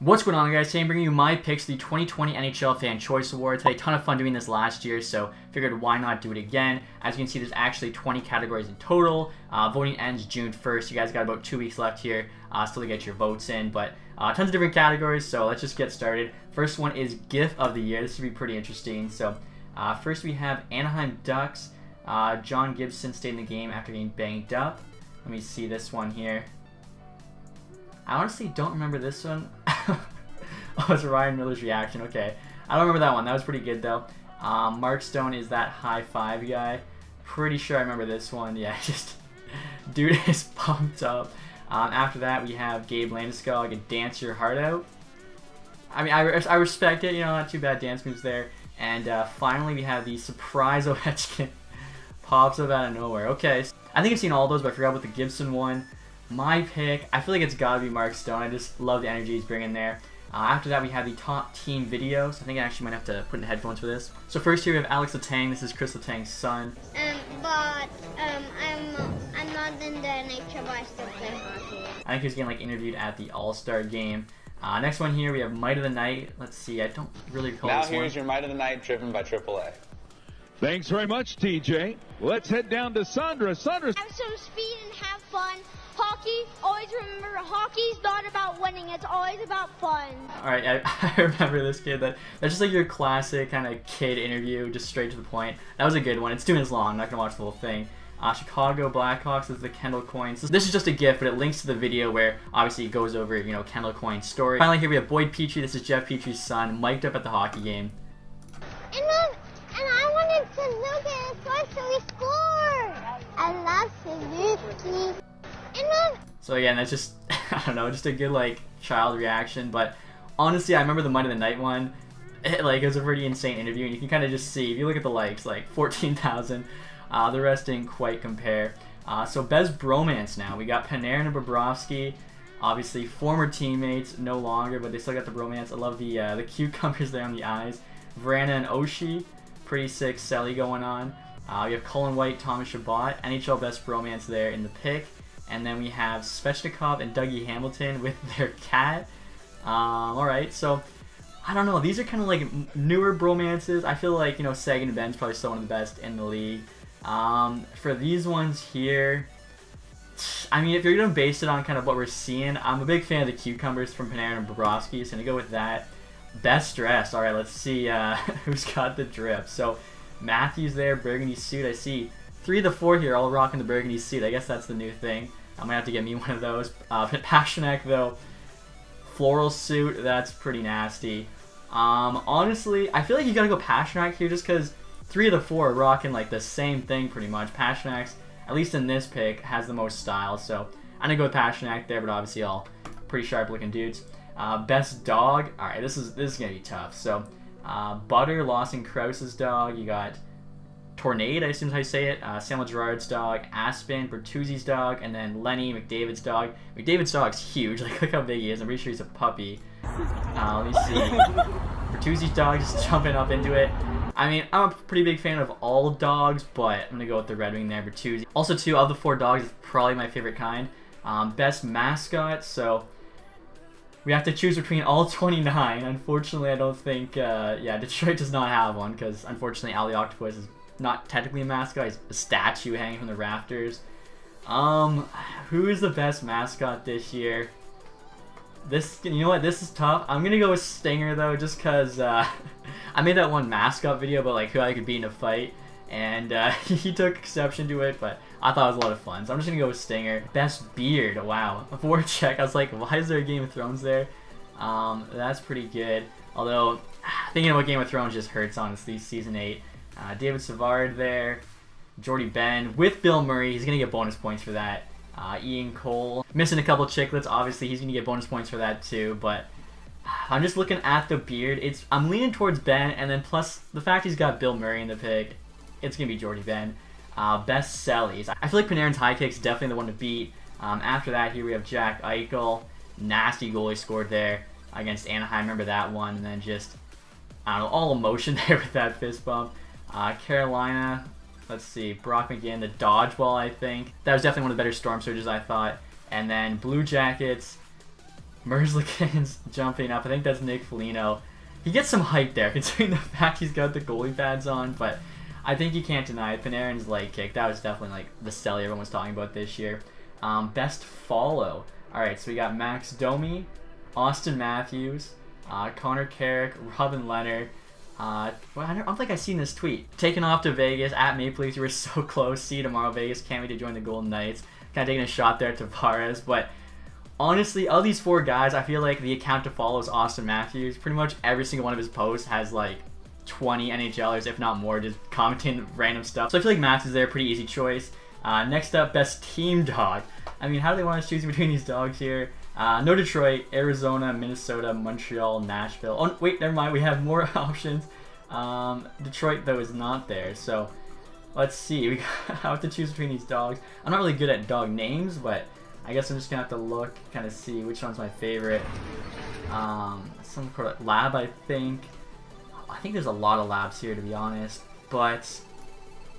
What's going on, guys? Today I'm bringing you my picks for the 2020 NHL Fan Choice Awards. I had a ton of fun doing this last year, so figured why not do it again. As you can see, there's actually 20 categories in total. Voting ends June 1st. You guys got about 2 weeks left here still to get your votes in, but tons of different categories, so let's just get started. First one is GIF of the Year. This should be pretty interesting. So first we have Anaheim Ducks. John Gibson stayed in the game after getting banged up. Let me see this one here. I honestly don't remember this one. Oh, it's Ryan Miller's reaction. Okay. I don't remember that one. That was pretty good, though. Mark Stone is that high five guy. Pretty sure I remember this one. Yeah, just... dude is pumped up. After that, we have Gabe Landeskog and Dance Your Heart Out. I mean, I respect it. You know, not too bad dance moves there. And finally, we have the surprise Ovechkin. Pops up out of nowhere. Okay. I think I've seen all those, but I forgot about the Gibson one. My pick, I feel like it's got to be Mark Stone. I just love the energy he's bringing there. After that, we have the top team videos. I think I actually might have to put in headphones for this. So first here we have Alex Letang. This is Chris Letang's son. I'm not in the NHL, but I still play hockey. I think he was getting like interviewed at the All-Star game. Next one here, we have Might of the Night. Let's see, I don't really recall this one. Now here's your Might of the Night driven by AAA. Thanks very much, TJ. Let's head down to Sandra. Sandra. Have some speed and have fun. Hockey, always remember, hockey's not about winning, it's always about fun. Alright, I remember this kid. That's just like your classic kind of kid interview, just straight to the point. That was a good one. It's 2 minutes long, I'm not going to watch the whole thing. Chicago Blackhawks is the Kendall Coyne. So this is just a GIF, but it links to the video where obviously it goes over, you know, Kendall Coyne's story. Finally here we have Boyd Petrie. This is Jeff Petrie's son, mic'd up at the hockey game. And I wanted Suzuki to score, so he scored! I love Suzuki. So again, that's just, I don't know, just a good like child reaction, but honestly I remember the Might of the Night one. It was a pretty insane interview, and you can kind of just see, if you look at the likes, like 14,000, the rest didn't quite compare. So best bromance now, we got Panarin and Bobrovsky, obviously former teammates, no longer, but they still got the bromance. I love the cucumbers there on the eyes. Vrana and Oshie, pretty sick Cellys going on. We have Colin White, Thomas Chabot, NHL best bromance there in the pick. And then we have Svechnikov and Dougie Hamilton with their cat. Alright, so I don't know. These are kind of like newer bromances. I feel like, you know, Sagan and Ben's probably still one of the best in the league. For these ones here, I mean, if you're going to base it on kind of what we're seeing, I'm a big fan of the cucumbers from Panarin and Bobrovsky, so I'm going to go with that. Best dressed. Alright, let's see who's got the drip. So Matthews there, burgundy suit. I see 3 of the 4 here all rocking the burgundy suit. I guess that's the new thing. I might have to get me one of those. Pasternak, though, floral suit, that's pretty nasty. Honestly, I feel like you gotta go Pasternak here just because 3 of the 4 are rocking like the same thing pretty much. Pasternak's, at least in this pick, has the most style, so I'm gonna go with Pasternak there, but obviously all pretty sharp looking dudes. Best dog, alright, this is gonna be tough. So Butter, Lawson Krause's dog, you got Tornade, I assume is how you say it, Samuel Girard's dog, Aspen, Bertuzzi's dog, and then Lenny, McDavid's dog. McDavid's dog's huge, like look how big he is, I'm pretty sure he's a puppy. Let me see, Bertuzzi's dog just jumping up into it. I mean, I'm a pretty big fan of all dogs, but I'm gonna go with the Red Wing there, Bertuzzi. Also, 2 of the 4 dogs is probably my favorite kind. Best mascot, so we have to choose between all 29. Unfortunately, I don't think, yeah, Detroit does not have one, because unfortunately, Ali Octopus is not technically a mascot, he's a statue hanging from the rafters. Who is the best mascot this year? You know what, this is tough. I'm gonna go with Stinger though, just cause I made that one mascot video about like who I could beat in a fight, and he took exception to it, but I thought it was a lot of fun, so I'm just gonna go with Stinger. Best beard, wow. Before check, I was like, why is there a Game of Thrones there? That's pretty good. Although thinking about Game of Thrones just hurts, honestly. Season 8. David Savard there, Jordy Ben with Bill Murray. He's gonna get bonus points for that. Ian Cole missing a couple chiclets. Obviously, he's gonna get bonus points for that too. But I'm just looking at the beard. I'm leaning towards Ben, and then plus the fact he's got Bill Murray in the pick, it's gonna be Jordy Ben. Best Cellys. I feel like Panarin's high kick's definitely the one to beat. After that, here we have Jack Eichel. Nasty goal he scored there against Anaheim. Remember that one? And then just I don't know, all emotion there with that fist bump. Carolina, let's see, Brock McGinn, the dodgeball, I think. That was definitely one of the better Storm Surges, I thought. And then Blue Jackets, Merzlikin's jumping up. I think that's Nick Foligno. He gets some hype there, considering the fact he's got the goalie pads on, but I think you can't deny it. Panarin's leg kick. That was definitely like the Cellys everyone was talking about this year. Best follow. Alright, so we got Max Domi, Austin Matthews, Connor Carrick, Robin Leonard. I don't think I've seen this tweet. Taken off to Vegas at Maple Leafs. You were so close. See you tomorrow, Vegas. Can't wait to join the Golden Knights. Kind of taking a shot there to Tavares, but honestly, of these 4 guys, I feel like the account to follow is Austin Matthews. Pretty much every single one of his posts has like 20 NHLers, if not more, just commenting random stuff. So I feel like Matthews there, pretty easy choice. Next up, best team dog. I mean, how do they want to choose between these dogs here? No Detroit, Arizona, Minnesota, Montreal, Nashville. Oh, wait, never mind. We have more options. Detroit, though, is not there. So let's see. We have to choose between these dogs. I'm not really good at dog names, but I guess I'm just going to have to look, kind of see which one's my favorite. Some sort of lab, I think. I think there's a lot of labs here, to be honest. But,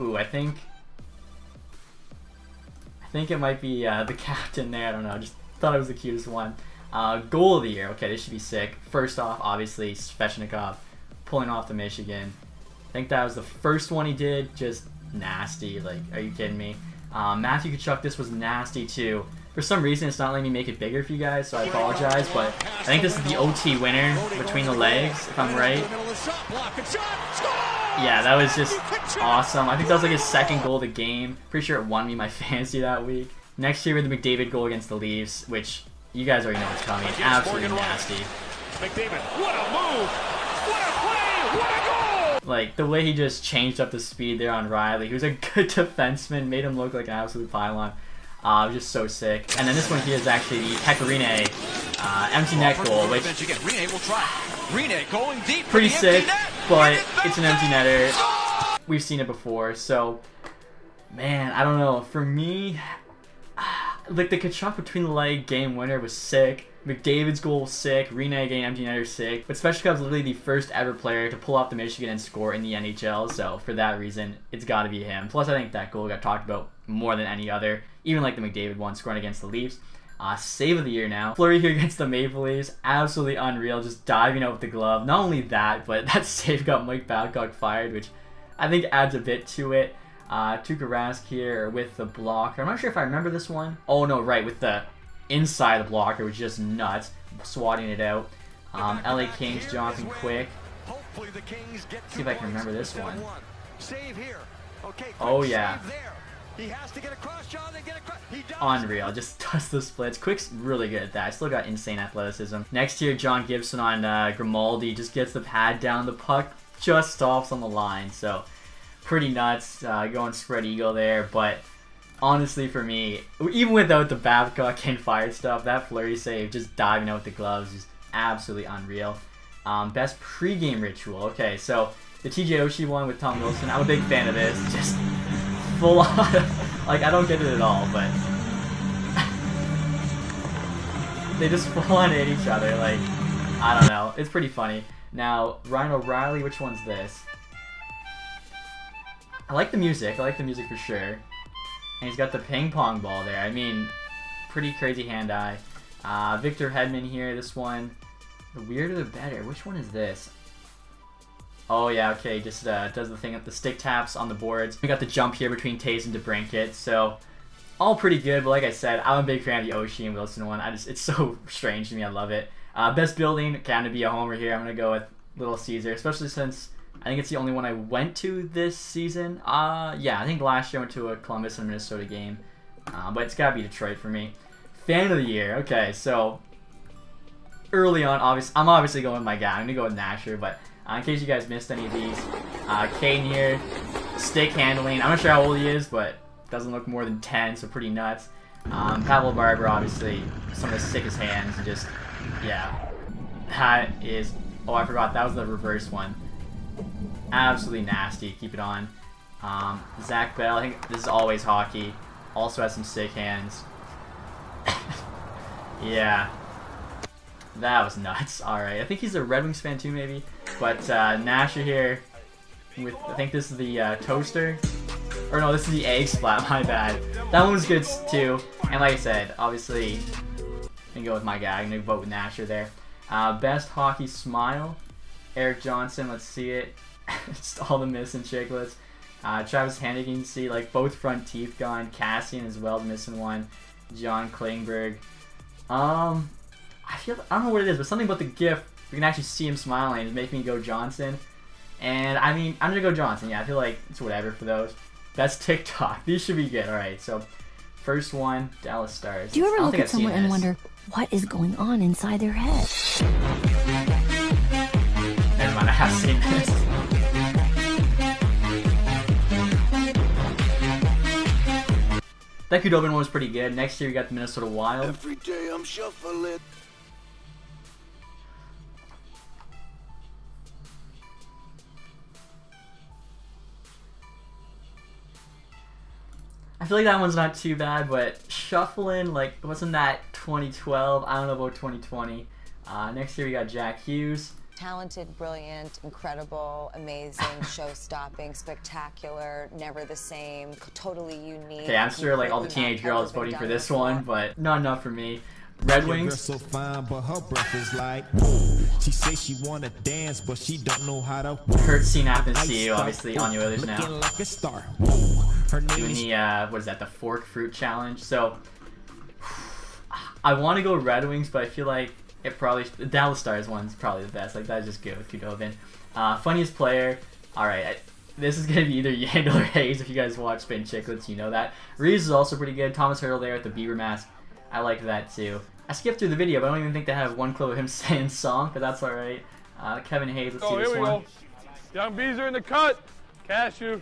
ooh, I think it might be the captain there. I don't know. Just thought it was the cutest one. Goal of the year. Okay, this should be sick. First off, obviously, Svechnikov pulling off the Michigan. I think that was the first one he did. Just nasty. Like, are you kidding me? Matthew Tkachuk, this was nasty too. For some reason, it's not letting me make it bigger for you guys, so I apologize. But I think this is the OT winner between the legs, if I'm right. Yeah, that was just awesome. I think that was like his second goal of the game. Pretty sure it won me my fantasy that week. Next year, with the McDavid goal against the Leafs, which you guys already know what's coming. Absolutely nasty. McDavid, what a move! What a play! What a goal! Like, the way he just changed up the speed there on Riley. He was a good defenseman, made him look like an absolute pylon. It was just so sick. And then this one here is actually the Pecorine empty net goal, which pretty sick, but it's an empty netter. We've seen it before, so man, I don't know. For me, like the Tkachuk between the leg game winner was sick. McDavid's goal was sick. Rene getting empty netter sick. But Svechnikov's literally the first ever player to pull off the Michigan and score in the NHL. So for that reason, it's got to be him. Plus, I think that goal got talked about more than any other. Even like the McDavid one scoring against the Leafs. Save of the year now. Fleury here against the Maple Leafs. Absolutely unreal. Just diving out with the glove. Not only that, but that save got Mike Babcock fired, which I think adds a bit to it. Tuukka Rask here with the blocker. I'm not sure if I remember this one. Oh no, right, with the inside the blocker, which is just nuts. Swatting it out. LA Kings, Jonathan Quick. See if I can remember this one. Oh yeah. Unreal, just does the splits. Quick's really good at that. Still got insane athleticism. Next here, John Gibson on Grimaldi. Just gets the pad down. The puck just stops on the line. So pretty nuts. Going spread eagle there. But honestly, for me, even without the Babcock and fired stuff, that Fleury save, just diving out with the gloves, is absolutely unreal. Best pregame ritual. Okay, so the TJ Oshie one with Tom Wilson. I'm a big fan of this. Just full on. Like, I don't get it at all, but they just full on hit each other. Like, I don't know. It's pretty funny. Now, Ryan O'Reilly, which one's this? I like the music. I like the music for sure. And he's got the ping pong ball there. I mean, pretty crazy hand-eye. Victor Hedman here. This one. The weirder the better. Which one is this? Oh yeah, okay, just does the thing at the stick taps on the boards. We got the jump here between Taves and DeBrincat, so all pretty good, but like I said, I'm a big fan of the Oshie and Wilson one. It's so strange to me, I love it. Best building, kind of be a homer here. I'm gonna go with Little Caesar, especially since I think it's the only one I went to this season. Yeah, I think last year I went to a Columbus and Minnesota game, but it's gotta be Detroit for me. Fan of the year, okay, so early on, I'm obviously going with my guy. I'm gonna go with Nasher, but in case you guys missed any of these, Kane here, stick handling. I'm not sure how old he is, but doesn't look more than 10, so pretty nuts. Pavel Barber, obviously, some of the sickest hands. Just, yeah, that is. Oh, I forgot that was the reverse one. Absolutely nasty. Keep it on. Zach Bell. I think this is always hockey. Also has some sick hands. Yeah. That was nuts. Alright, I think he's a Red Wings fan too, maybe. But Nasher here with, I think this is the toaster. Or no, this is the egg splat, my bad. That one was good too. And like I said, obviously, gonna go with my guy. I'm gonna vote with Nasher there. Best hockey smile, Eric Johnson. Let's see it. Just all the missing chiclets. Travis Hennig, you can see like both front teeth gone. Cassian as well, missing one. John Klingberg. I don't know what it is, but something about the GIF, you can actually see him smiling, is making me go Johnson. And I mean, I'm gonna go Johnson. Yeah, I feel like it's whatever for those. That's TikTok. These should be good. All right, so first one, Dallas Stars. Do you ever look at someone and wonder what is going on inside their head? Never mind, I have seen this. That Kudobin one was pretty good. Next year we got the Minnesota Wild. Every day I'm shuffling. I feel like that one's not too bad, but shuffling, like, wasn't that 2012? I don't know about 2020. Next year we got Jack Hughes. Talented, brilliant, incredible, amazing, show-stopping, spectacular, never the same, totally unique. Okay, I'm sure like all the teenage girls voting for this one, but not enough for me. Red Wings. So fine, but her breath is like, whoa. She says she wanna dance, but she don't know how to. Hurt scene happens to you, obviously on your others now. Like a star. Doing the what is that? The fork fruit challenge. So I want to go Red Wings, but I feel like it probably the Dallas Stars one's probably the best. Like that's just good with Kudobin. Funniest player. All right. This is going to be either Yandel or Hayes. If you guys watch Spin Chicklets, you know that. Reeves is also pretty good. Thomas Hurdle there with the Bieber mask. I like that too. I skipped through the video, but I don't even think they have one clip of him saying song, but that's alright. Kevin Hayes, let's see this one. Go. Young Bees are in the cut. Cashew.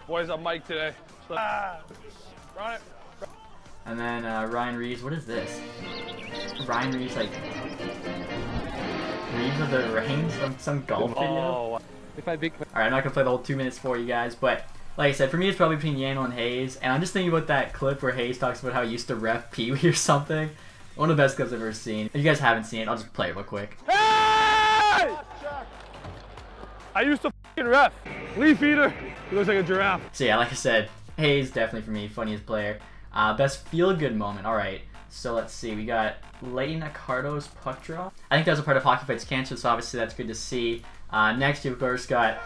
Boys on mic today. So, run it. And then Ryan Reeves, what is this? Ryan Reeves, like... Reeves of the Rain? Some golf video? Alright, I'm not going to play the whole 2 minutes for you guys, but... Like I said, for me it's probably between Yandel and Hayes, and I'm just thinking about that clip where Hayes talks about how he used to ref Pee-wee or something. One of the best clips I've ever seen. If you guys haven't seen it, I'll just play it real quick. Hey! I used to f***ing ref. Leaf eater. He looks like a giraffe. So yeah, like I said, Hayes definitely for me, funniest player. Best feel-good moment. Alright, so let's see. We got Leighton Accardo's puck draw. I think that was a part of Hockey Fights Cancer, so obviously that's good to see. Next, you of course got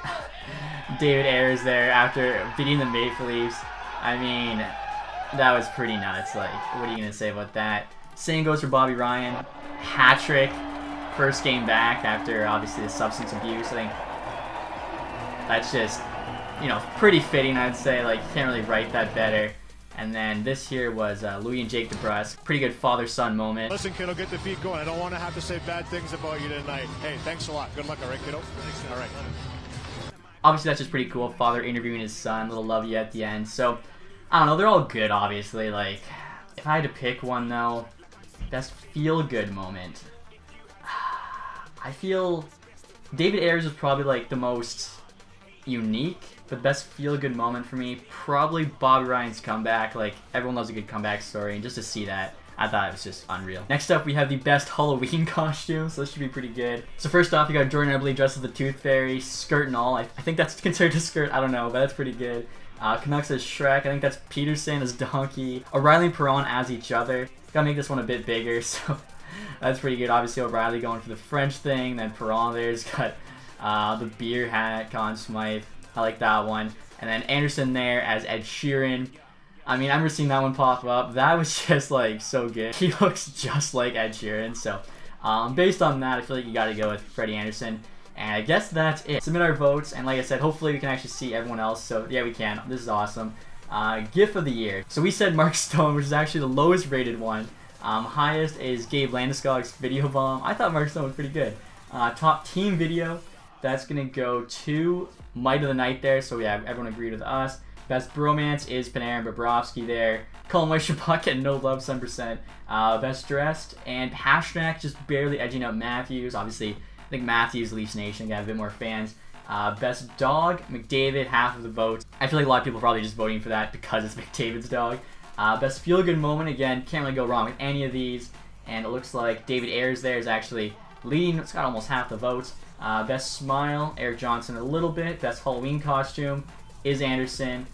David Ayers there after beating the Maple Leafs. I mean, that was pretty nuts. Like, what are you gonna say about that? Same goes for Bobby Ryan. Hat trick, first game back after obviously the substance abuse. I think that's just, you know, pretty fitting. I'd say like you can't really write that better. And then this here was Louis and Jake DeBrusk. Pretty good father-son moment. Listen, kiddo, get the feet going. I don't want to have to say bad things about you tonight. Hey, thanks a lot. Good luck, all right, kiddo? Thanks. All right. Obviously, that's just pretty cool. Father interviewing his son. Little love you at the end. So, I don't know. They're all good, obviously. Like, if I had to pick one, though, best feel-good moment. I feel David Ayers is probably, like, the most unique. But the best feel-good moment for me, probably Bobby Ryan's comeback. Like, everyone loves a good comeback story, and just to see that, I thought it was just unreal. Next up, we have the best Halloween costume, so this should be pretty good. So first off, you got Jordan Eberle dressed as the Tooth Fairy, skirt and all. I think that's considered a skirt, I don't know, but that's pretty good. Canucks as Shrek, I think that's Peterson as Donkey. O'Reilly and Perron as each other. Gotta make this one a bit bigger, so that's pretty good. Obviously, O'Reilly going for the French thing, then Perron there's got the beer hat, Conn Smythe. I like that one. And then Anderson there as Ed Sheeran. I mean, I remember seeing that one pop up. That was just, like, so good. He looks just like Ed Sheeran. So, based on that, I feel like you gotta go with Freddie Anderson. And I guess that's it. Submit our votes. And like I said, hopefully we can actually see everyone else. So, yeah, we can. This is awesome. GIF of the year. So, we said Mark Stone, which is actually the lowest rated one. Highest is Gabe Landeskog's Video Bomb. I thought Mark Stone was pretty good. Top team video. That's going to go to Might of the Night there, so yeah, everyone agreed with us. Best Bromance is Panarin and Bobrovsky there. Colin Weishabach and No Love 7%. Best Dressed, and Pasternak just barely edging out Matthews. Obviously, I think Matthews, Leafs Nation, got a bit more fans. Best Dog, McDavid, half of the votes. I feel like a lot of people are probably just voting for that because it's McDavid's dog. Best Feel-Good Moment, again, can't really go wrong with any of these. And it looks like David Ayers there is actually leading. It's got almost half the votes. Best Smile, Eric Johnson a little bit. Best Halloween Costume is Anderson.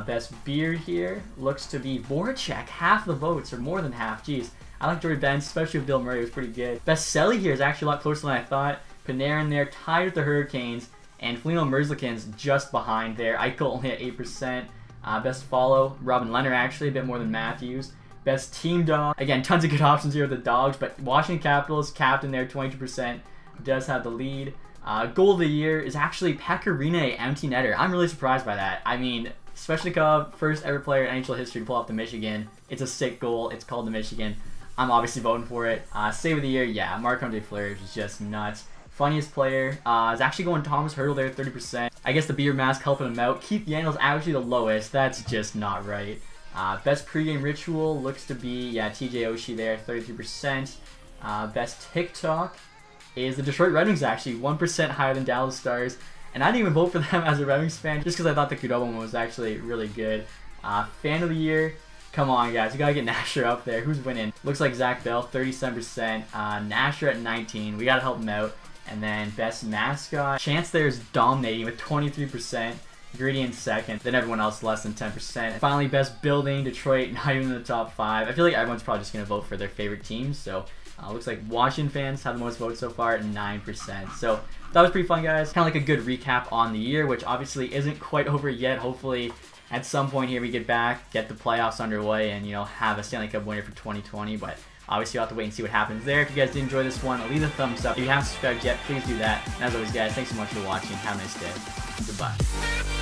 Best Beard here looks to be Voracek. Half the votes, or more than half. Jeez, I like Jordy Benz, especially with Bill Murray. It was pretty good. Best Cellys here is actually a lot closer than I thought. Panarin there, tied with the Hurricanes, and Foligno Merzlikins just behind there. Eichel only at 8%. Best follow, Robin Leonard actually, a bit more than Matthews. Best team dog, again, tons of good options here with the dogs, but Washington Capitals, captain there, 22%, does have the lead. Goal of the year is actually Pekka Rinne, empty netter. I'm really surprised by that. I mean, Svechnikov, first ever player in NHL history to pull off the Michigan. It's a sick goal. It's called the Michigan. I'm obviously voting for it. Save of the year, yeah, Marc-Andre Fleury, which is just nuts. Funniest player is actually going Thomas Hertl there, 30%. I guess the beer mask helping him out. Keith Yandle's actually the lowest. That's just not right. Best pregame ritual looks to be, yeah, TJ Oshie there, 33%. Best TikTok is the Detroit Red Wings, actually 1% higher than Dallas Stars. And I didn't even vote for them as a Red Wings fan just because I thought the Kudo one was actually really good. Fan of the year, come on guys, you gotta get Nasher up there. Who's winning? Looks like Zach Bell, 37%. Nasher at 19, we gotta help him out. And then best mascot, Chance there is dominating with 23%. Greedy in second, then everyone else less than 10%. Finally, best building, Detroit, not even in the top 5. I feel like everyone's probably just gonna vote for their favorite teams, so looks like Washington fans have the most votes so far at 9%. So that was pretty fun, guys. Kind of like a good recap on the year, which obviously isn't quite over yet. Hopefully, at some point here we get back, get the playoffs underway, and have a Stanley Cup winner for 2020. But obviously, you'll have to wait and see what happens there. If you guys did enjoy this one, leave a thumbs up. If you haven't subscribed yet, please do that. And as always, guys, thanks so much for watching. Have a nice day. Goodbye.